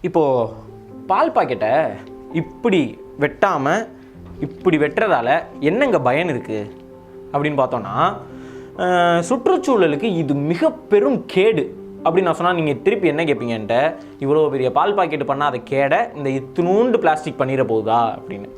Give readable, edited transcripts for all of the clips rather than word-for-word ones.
இப்போது பால் பாக்கெட்டை இப்படி வெட்டாமல் இப்படி வெட்டுறதால என்னங்க பயன் இருக்குது அப்படின்னு பார்த்தோன்னா, சுற்றுச்சூழலுக்கு இது மிக பெரும் கேடு அப்படின்னு நான் சொன்னால் நீங்கள் திருப்பி என்ன கேட்பீங்கன்ட்ட, இவ்வளோ பெரிய பால் பாக்கெட்டு பண்ணால் அதை கேட இந்த இத்தினூண்டு பிளாஸ்டிக் பண்ணிட போகுதா அப்படின்னு.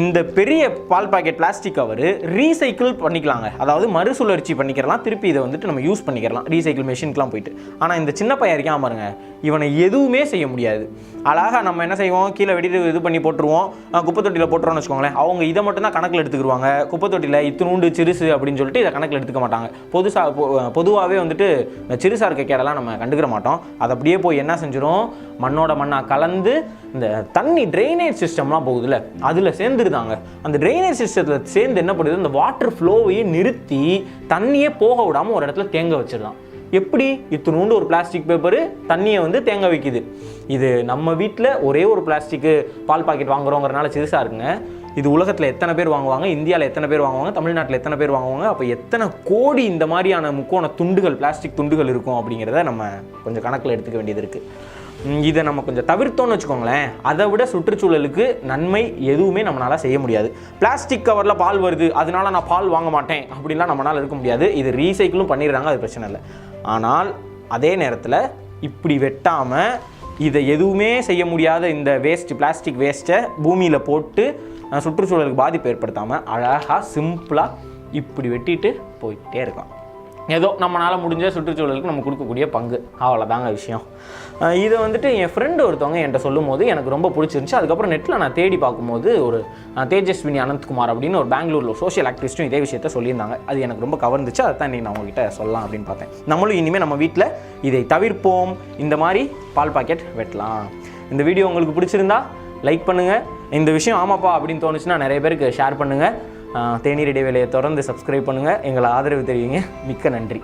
இந்த பெரிய பால் பாக்கெட் பிளாஸ்டிக் கவர் ரீசைக்கிள் பண்ணிக்கலாங்க, அதாவது மறுசுழற்சி பண்ணிக்கிறலாம், திருப்பி இதை வந்துட்டு நம்ம யூஸ் பண்ணிக்கிறலாம் ரீசைக்கிள் மெஷின்க்கெலாம் போயிட்டு. ஆனால் இந்த சின்ன பையன் இருக்கான் பாருங்க, இவனை எதுவுமே செய்ய முடியாது. அழகாக நம்ம என்ன செய்வோம், கீழே வெடிட்டு இது பண்ணி போட்டுருவோம், குப்பை தொட்டியில் போட்டுருவோம்னு வச்சுக்கோங்களேன். அவங்க இதை மட்டும் தான் கணக்கில் எடுத்துக்கிடுவாங்க. குப்பை தொட்டியில் இத்தினூண்டு சிறுசு அப்படின்னு சொல்லிட்டு இதை கணக்கில் எடுத்துக்க மாட்டாங்க. பொதுவாகவே வந்துட்டு சிறுசாக இருக்க கேடெல்லாம் நம்ம கண்டுக்கிற மாட்டோம். அது அப்படியே போய் என்ன செஞ்சிடும், மண்ணோட மண்ணாக கலந்து இந்த தண்ணி ட்ரைனேஜ் சிஸ்டம்லாம் போகுதுல்ல, அதில் சேர்ந்துருந்தாங்க. அந்த ட்ரைனேஜ் சிஸ்டத்தில் சேர்ந்து என்ன பண்ணுது, இந்த வாட்டர் ஃப்ளோவையே நிறுத்தி தண்ணியே போக விடாமல் ஒரு இடத்துல தேங்க வச்சிடலாம். எப்படி இத்தினூண்டு ஒரு பிளாஸ்டிக் பேப்பரு தண்ணியை வந்து தேங்க வைக்குது. இது நம்ம வீட்டில் ஒரே ஒரு பிளாஸ்டிக்கு பால் பாக்கெட் வாங்குறோங்கிறனால சிறுசாக இருக்குங்க. இது உலகத்தில் எத்தனை பேர் வாங்குவாங்க, இந்தியாவில் எத்தனை பேர் வாங்குவாங்க, தமிழ்நாட்டில் எத்தனை பேர் வாங்குவாங்க, அப்போ எத்தனை கோடி இந்த மாதிரியான முக்கோண துண்டுகள் பிளாஸ்டிக் துண்டுகள் இருக்கும் அப்படிங்கிறத நம்ம கொஞ்சம் கணக்கில் எடுத்துக்க வேண்டியது இருக்குது. இதை நம்ம கொஞ்சம் தவிர்த்தோன்னு வச்சுக்கோங்களேன், அதை விட சுற்றுச்சூழலுக்கு நன்மை எதுவுமே நம்மளால் செய்ய முடியாது. பிளாஸ்டிக் கவரில் பால் வருது அதனால நான் பால் வாங்க மாட்டேன் அப்படின்லாம் நம்மளால் இருக்க முடியாது. இது ரீசைக்கிளும் பண்ணிடுறாங்க, அது பிரச்சனை இல்லை. ஆனால் அதே நேரத்தில் இப்படி வெட்டாமல் இதை எதுவுமே செய்ய முடியாத இந்த பிளாஸ்டிக் வேஸ்ட்டை பூமியில் போட்டு சுற்றுச்சூழலுக்கு பாதிப்பு ஏற்படுத்தாமல் அழகாக சிம்பிளாக இப்படி வெட்டிட்டு போயிட்டே இருக்கலாம். ஏதோ நம்மளால் முடிஞ்ச சுற்றுச்சூழலுக்கு நம்ம கொடுக்கக்கூடிய பங்கு, அவ்வளோதாங்க விஷயம். இதை வந்துட்டு என் ஃப்ரெண்டு ஒருத்தவங்க என்கிட்ட சொல்லும் போது எனக்கு ரொம்ப பிடிச்சிருந்துச்சு. அதுக்கப்புறம் நெட்டில் நான் தேடி பார்க்கும்போது ஒரு தேஜஸ்வினி அனந்த்குமார் அப்படின்னு ஒரு பெங்களூரில் சோஷியல் ஆக்டிவிஸ்ட்டும் இதே விஷயத்த சொல்லியிருந்தாங்க. அது எனக்கு ரொம்ப கவர்ந்துச்சு. அதை தான் இன்றைக்கி நான் உங்ககிட்ட சொல்லலாம் அப்படின்னு பார்த்தேன். நம்மளும் இனிமேல் நம்ம வீட்டில் இதை தவிர்ப்போம், இந்த மாதிரி பால் பாக்கெட் வெட்டலாம். இந்த வீடியோ உங்களுக்கு பிடிச்சிருந்தா லைக் பண்ணுங்கள். இந்த விஷயம் ஆமாப்பா அப்படின்னு தோணுச்சுன்னா நிறைய பேருக்கு ஷேர் பண்ணுங்கள். தேநீர் இடைவேளையை தொடர்ந்து சப்ஸ்கிரைப் பண்ணுங்கள். எங்களை ஆதரவு தெரிவிங்க. மிக்க நன்றி.